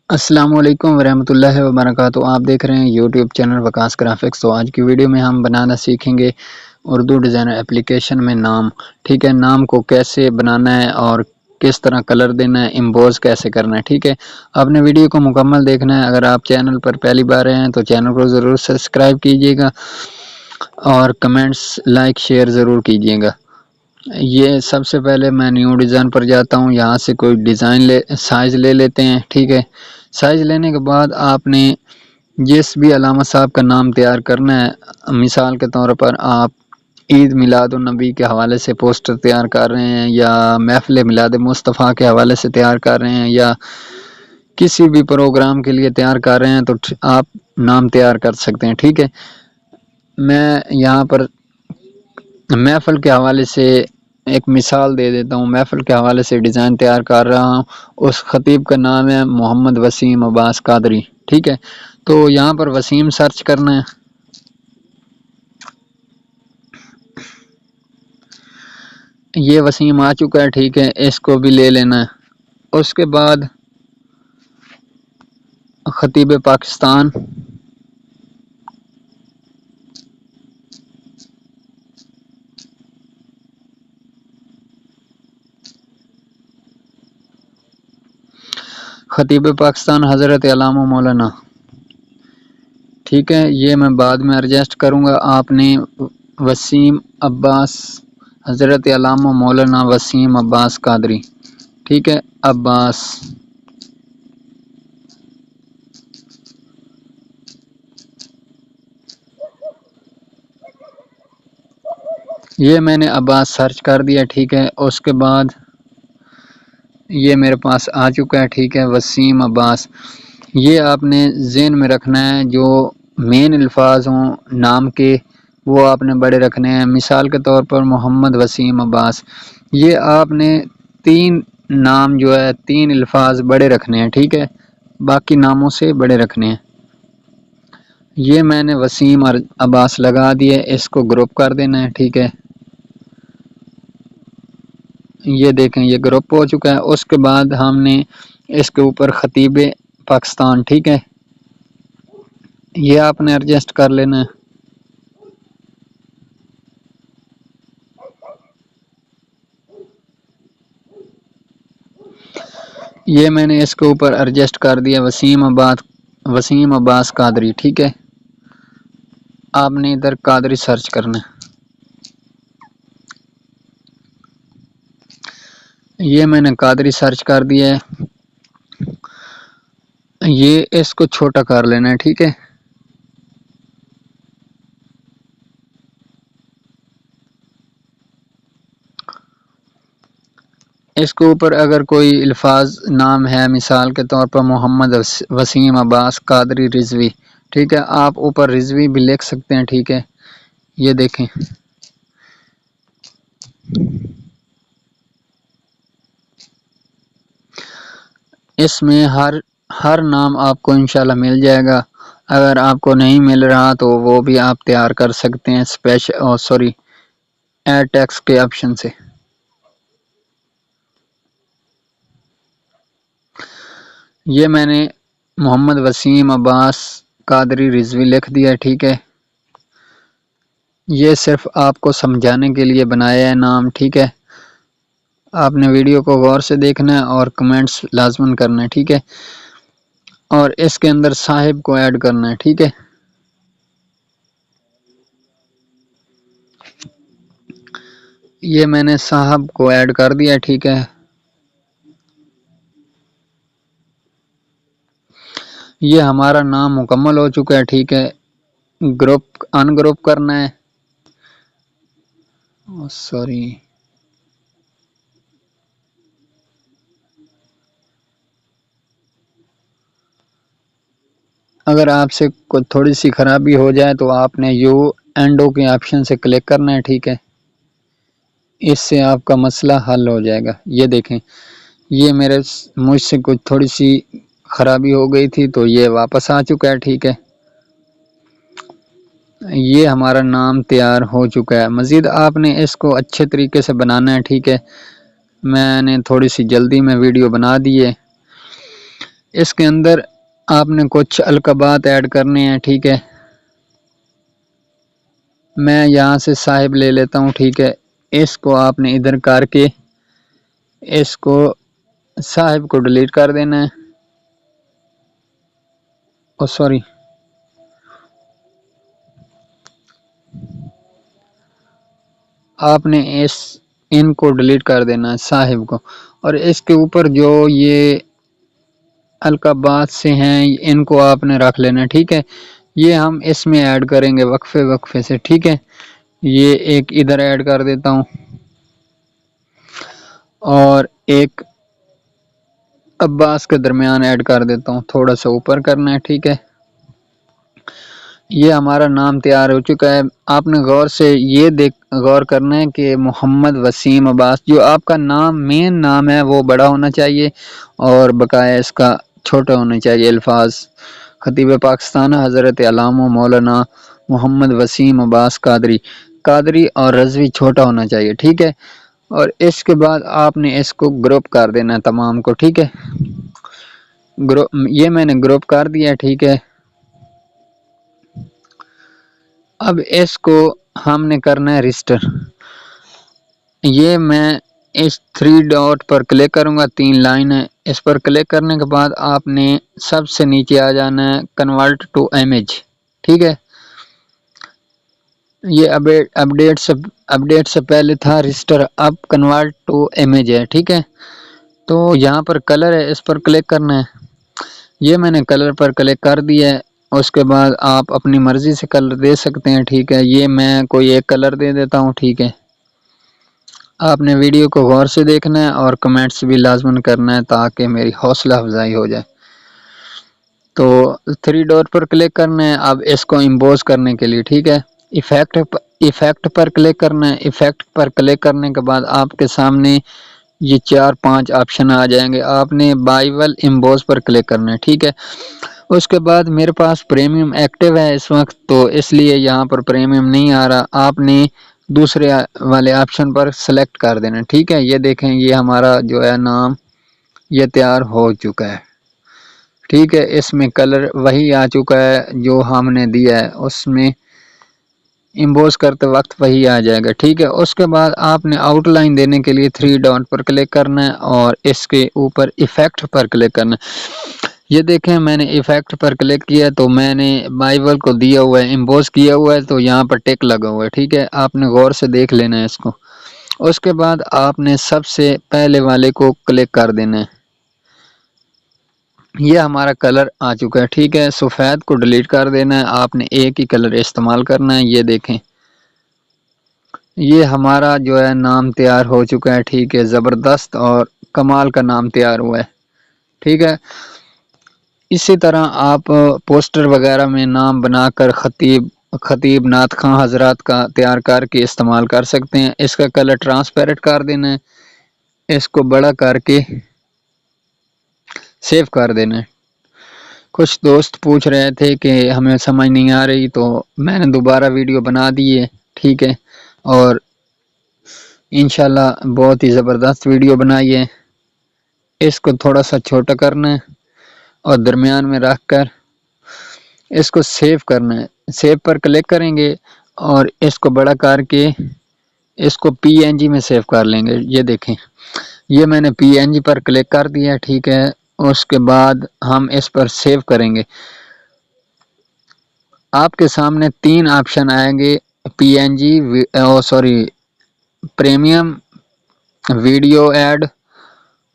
السلام علیکم ورحمۃ اللہ وبرکاتہ۔ آپ دیکھ رہے ہیں یوٹیوب چینل وکاس گرافکس۔ تو آج کی ویڈیو میں ہم بنانا سیکھیں گے اردو ڈیزائنر اپلیکیشن میں نام۔ ٹھیک ہے، نام کو کیسے بنانا ہے اور کس طرح کلر دینا ہے، امبوز کیسے کرنا ہے۔ ٹھیک ہے، آپ نے ویڈیو کو مکمل دیکھنا ہے۔ اگر آپ چینل پر پہلی بار آئے ہیں تو چینل کو ضرور سبسکرائب کیجیے گا اور کمنٹس لائک شیئر ضرور کیجیے گا۔ یہ سب سے پہلے میں نیو ڈیزائن پر جاتا ہوں، یہاں سے کوئی ڈیزائن سائز لے لیتے ہیں۔ ٹھیک ہے، سائز لینے کے بعد آپ نے جس بھی علامت صاحب کا نام تیار کرنا ہے، مثال کے طور پر آپ عید میلاد النبی کے حوالے سے پوسٹر تیار کر رہے ہیں، یا محفل میلاد مصطفیٰ کے حوالے سے تیار کر رہے ہیں، یا کسی بھی پروگرام کے لیے تیار کر رہے ہیں، تو آپ نام تیار کر سکتے ہیں۔ ٹھیک ہے، میں یہاں پر محفل کے حوالے سے ایک مثال دے دیتا ہوں۔ محفل کے حوالے سے ڈیزائن تیار کر رہا ہوں، اس خطیب کا نام ہے محمد وسیم عباس قادری۔ ٹھیک ہے، تو یہاں پر وسیم سرچ کرنا ہے۔ یہ وسیم آ چکا ہے۔ ٹھیک ہے، اس کو بھی لے لینا ہے۔ اس کے بعد خطیب پاکستان، خطیب پاکستان حضرت علامہ مولانا۔ ٹھیک ہے، یہ میں بعد میں ایڈجسٹ کروں گا۔ آپ نے وسیم عباس حضرت علامہ مولانا وسیم عباس قادری۔ ٹھیک ہے، عباس، یہ میں نے عباس سرچ کر دیا۔ ٹھیک ہے، اس کے بعد یہ میرے پاس آ چکا ہے۔ ٹھیک ہے، وسیم عباس، یہ آپ نے ذہن میں رکھنا ہے، جو مین الفاظ ہوں نام کے وہ آپ نے بڑے رکھنے ہیں۔ مثال کے طور پر محمد وسیم عباس، یہ آپ نے تین نام جو ہے، تین الفاظ بڑے رکھنے ہیں۔ ٹھیک ہے، باقی ناموں سے بڑے رکھنے ہیں۔ یہ میں نے وسیم عباس لگا دیے، اس کو گروپ کر دینا ہے۔ ٹھیک ہے، یہ دیکھیں یہ گروپ ہو چکا ہے۔ اس کے بعد ہم نے اس کے اوپر خطیب پاکستان، ٹھیک ہے، یہ آپ نے ایڈجسٹ کر لینا ہے۔ یہ میں نے اس کے اوپر ایڈجسٹ کر دیا وسیم عباس قادری۔ ٹھیک ہے، آپ نے ادھر قادری سرچ کرنا ہے۔ یہ میں نے قادری سرچ کر دیا ہے، یہ اس کو چھوٹا کر لینا ہے۔ ٹھیک ہے، اس کے اوپر اگر کوئی الفاظ نام ہے، مثال کے طور پر محمد وسیم عباس قادری رضوی، ٹھیک ہے، آپ اوپر رضوی بھی لکھ سکتے ہیں۔ ٹھیک ہے، یہ دیکھیں اس میں ہر نام آپ کو انشاءاللہ مل جائے گا۔ اگر آپ کو نہیں مل رہا تو وہ بھی آپ تیار کر سکتے ہیں ایڈ ٹیکسٹ کے آپشن سے۔ یہ میں نے محمد وسیم عباس قادری رضوی لکھ دیا۔ ٹھیک ہے، یہ صرف آپ کو سمجھانے کے لیے بنایا ہے نام۔ ٹھیک ہے، آپ نے ویڈیو کو غور سے دیکھنا ہے اور کمنٹس لازمن کرنا ہے۔ ٹھیک ہے، اور اس کے اندر صاحب کو ایڈ کرنا ہے۔ ٹھیک ہے، یہ میں نے صاحب کو ایڈ کر دیا۔ ٹھیک ہے، یہ ہمارا نام مکمل ہو چکا ہے۔ ٹھیک ہے، گروپ ان گروپ کرنا ہے۔ اگر آپ سے کوئی تھوڑی سی خرابی ہو جائے تو آپ نے یو اینڈو کے آپشن سے کلک کرنا ہے۔ ٹھیک ہے، اس سے آپ کا مسئلہ حل ہو جائے گا۔ یہ دیکھیں یہ مجھ سے کچھ تھوڑی سی خرابی ہو گئی تھی تو یہ واپس آ چکا ہے۔ ٹھیک ہے، یہ ہمارا نام تیار ہو چکا ہے۔ مزید آپ نے اس کو اچھے طریقے سے بنانا ہے۔ ٹھیک ہے، میں نے تھوڑی سی جلدی میں ویڈیو بنا دی ہے۔ اس کے اندر آپ نے کچھ القابات ایڈ کرنے ہیں، ٹھیک ہے۔ میں یہاں سے صاحب لے لیتا ہوں، ٹھیک ہے۔ اس کو آپ نے ادھر کر کے اس کو صاحب کو ڈیلیٹ کر دینا ہے، سوری آپ نے ان کو ڈیلیٹ کر دینا ہے صاحب کو، اور اس کے اوپر جو یہ القابات سے ہیں ان کو آپ نے رکھ لینا ہے، ٹھیک ہے۔ یہ ہم اس میں ایڈ کریں گے وقفے وقفے سے، ٹھیک ہے۔ یہ ایک ادھر ایڈ کر دیتا ہوں اور ایک عباس کے درمیان ایڈ کر دیتا ہوں، تھوڑا سا اوپر کرنا ہے، ٹھیک ہے۔ یہ ہمارا نام تیار ہو چکا ہے۔ آپ نے غور سے یہ غور کرنا ہے کہ محمد وسیم عباس جو آپ کا نام مین نام ہے وہ بڑا ہونا چاہیے اور بقایا اس کا چھوٹا ہونا چاہیے الفاظ۔ خطیب پاکستان حضرت علامہ مولانا محمد وسیم عباس قادری اور رضوی چھوٹا ہونا چاہیے، ٹھیک ہے۔ اور اس کے بعد آپ نے اس کو گروپ کر دینا ہے تمام کو، ٹھیک ہے۔ یہ میں نے گروپ کر دیا، ٹھیک ہے۔ اب اس کو ہم نے کرنا ہے رجسٹر۔ یہ میں اس 3 ڈاٹ پر کلک کروں گا، 3 لائن ہے، اس پر کلک کرنے کے بعد آپ نے سب سے نیچے آ جانا ہے کنورٹ ٹو امیج، ٹھیک ہے۔ یہ اپڈیٹ سے پہلے تھا رجسٹر، اب کنورٹ ٹو امیج ہے، ٹھیک ہے۔ تو یہاں پر کلر ہے، اس پر کلک کرنا ہے۔ یہ میں نے کلر پر کلک کر دیا ہے، اس کے بعد آپ اپنی مرضی سے کلر دے سکتے ہیں، ٹھیک ہے۔ یہ میں کوئی ایک کلر دے دیتا ہوں، ٹھیک ہے۔ آپ نے ویڈیو کو غور سے دیکھنا ہے اور کمنٹس بھی لازماً کرنا ہے تاکہ میری حوصلہ افزائی ہو جائے۔ تو 3 ڈاٹ پر کلک کرنا ہے اب اس کو امبوز کرنے کے لیے، ٹھیک ہے۔ ایفیکٹ پر کلک کرنا ہے، ایفیکٹ پر کلک کرنے کے بعد آپ کے سامنے یہ 4-5 آپشن آ جائیں گے، آپ نے بائیول امبوز پر کلک کرنا ہے، ٹھیک ہے۔ اس کے بعد میرے پاس پریمیم ایکٹیو ہے اس وقت، تو اس لیے یہاں پر پریمیم نہیں آ رہا، آپ نے دوسرے والے آپشن پر سلیکٹ کر دینا، ٹھیک ہے۔ یہ دیکھیں یہ ہمارا جو ہے نام یہ تیار ہو چکا ہے، ٹھیک ہے۔ اس میں کلر وہی آ چکا ہے جو ہم نے دیا ہے، اس میں امبوز کرتے وقت وہی آ جائے گا، ٹھیک ہے۔ اس کے بعد آپ نے آؤٹ لائن دینے کے لیے 3 ڈاٹ پر کلک کرنا ہے اور اس کے اوپر ایفیکٹ پر کلک کرنا ہے۔ یہ دیکھیں میں نے ایفیکٹ پر کلک کیا تو میں نے بائیول کو دیا ہوا ہے، امبوز کیا ہوا ہے، تو یہاں پر ٹک لگا ہوا ہے، ٹھیک ہے۔ آپ نے غور سے دیکھ لینا ہے اس کو۔ اس کے بعد آپ نے سب سے پہلے والے کو کلک کر دینا ہے۔ یہ ہمارا کلر آ چکا ہے، ٹھیک ہے۔ سفید کو ڈیلیٹ کر دینا ہے، آپ نے ایک ہی کلر استعمال کرنا ہے۔ یہ دیکھیں یہ ہمارا جو ہے نام تیار ہو چکا ہے، ٹھیک ہے۔ زبردست اور کمال کا نام تیار ہوا ہے، ٹھیک ہے۔ اسی طرح آپ پوسٹر وغیرہ میں نام بنا کر خطیب نعت خواں حضرات کا تیار کر کے استعمال کر سکتے ہیں۔ اس کا کلر ٹرانسپیرنٹ کر دینا ہے، اس کو بڑا کر کے سیو کر دینا ہے۔ کچھ دوست پوچھ رہے تھے کہ ہمیں سمجھ نہیں آ رہی، تو میں نے دوبارہ ویڈیو بنا دی ہے، ٹھیک ہے۔ اور انشاءاللہ بہت ہی زبردست ویڈیو بنائی ہے۔ اس کو تھوڑا سا چھوٹا کرنا ہے اور درمیان میں رکھ کر اس کو سیو کرنا ہے، سیو پر کلک کریں گے اور اس کو بڑا کر کے اس کو PNG میں سیو کر لیں گے۔ یہ دیکھیں یہ میں نے PNG پر کلک کر دیا، ٹھیک ہے۔ اس کے بعد ہم اس پر سیو کریں گے۔ آپ کے سامنے 3 آپشن آئیں گے، PNG پریمیم، ویڈیو ایڈ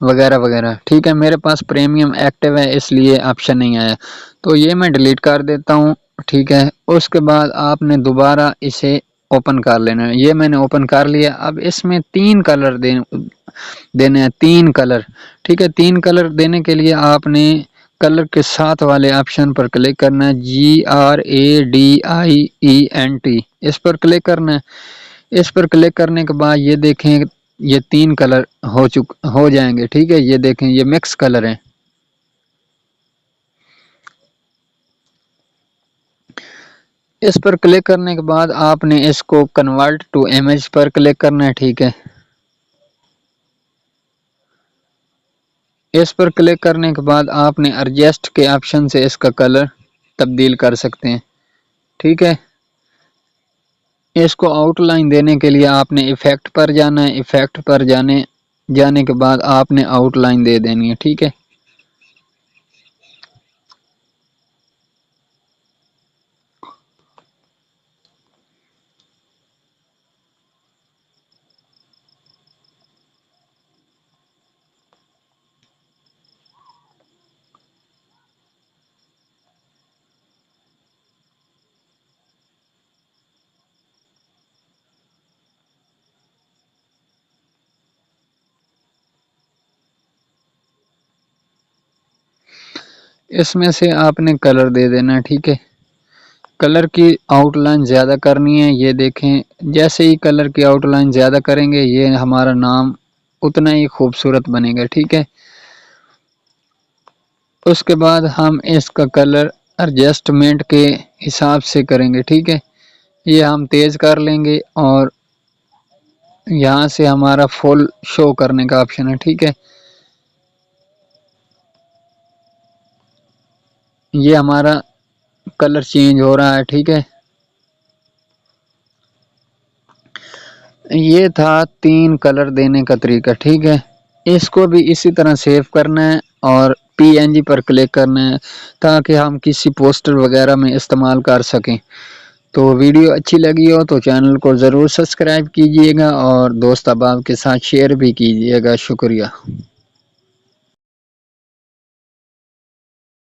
وغیرہ وغیرہ، ٹھیک ہے۔ میرے پاس پریمیم ایکٹیو ہے اس لیے آپشن نہیں آیا، تو یہ میں ڈیلیٹ کر دیتا ہوں، ٹھیک ہے۔ اس کے بعد آپ نے دوبارہ اسے اوپن کر لینا ہے۔ یہ میں نے اوپن کر لیا۔ اب اس میں 3 کلر دینے ہیں، 3 کلر، ٹھیک ہے۔ 3 کلر دینے کے لیے آپ نے کلر کے ساتھ والے آپشن پر کلک کرنا ہے، GRADIENT، اس پر کلک کرنا ہے۔ اس پر کلک کرنے کے بعد یہ دیکھیں یہ 3 کلر ہو جائیں گے، ٹھیک ہے۔ یہ دیکھیں یہ مکس کلر ہیں۔ اس پر کلک کرنے کے بعد آپ نے اس کو کنورٹ ٹو امیج پر کلک کرنا ہے، ٹھیک ہے۔ اس پر کلک کرنے کے بعد آپ نے ایڈجسٹ کے آپشن سے اس کا کلر تبدیل کر سکتے ہیں، ٹھیک ہے۔ اس کو آؤٹ لائن دینے کے لیے آپ نے ایفیکٹ پر جانا ہے، ایفیکٹ پر جانے کے بعد آپ نے آؤٹ لائن دے دینی ہے، ٹھیک ہے۔ اس میں سے آپ نے کلر دے دینا ہے، ٹھیک ہے۔ کلر کی آؤٹ لائن زیادہ کرنی ہے، یہ دیکھیں جیسے ہی کلر کی آؤٹ لائن زیادہ کریں گے یہ ہمارا نام اتنا ہی خوبصورت بنے گا، ٹھیک ہے۔ اس کے بعد ہم اس کا کلر ایڈجسٹمنٹ کے حساب سے کریں گے، ٹھیک ہے۔ یہ ہم تیز کر لیں گے اور یہاں سے ہمارا فل شو کرنے کا آپشن ہے، ٹھیک ہے۔ یہ ہمارا کلر چینج ہو رہا ہے، ٹھیک ہے۔ یہ تھا 3 کلر دینے کا طریقہ، ٹھیک ہے۔ اس کو بھی اسی طرح سیو کرنا ہے اور PNG پر کلک کرنا ہے تاکہ ہم کسی پوسٹر وغیرہ میں استعمال کر سکیں۔ تو ویڈیو اچھی لگی ہو تو چینل کو ضرور سبسکرائب کیجئے گا اور دوست احباب کے ساتھ شیئر بھی کیجئے گا، شکریہ۔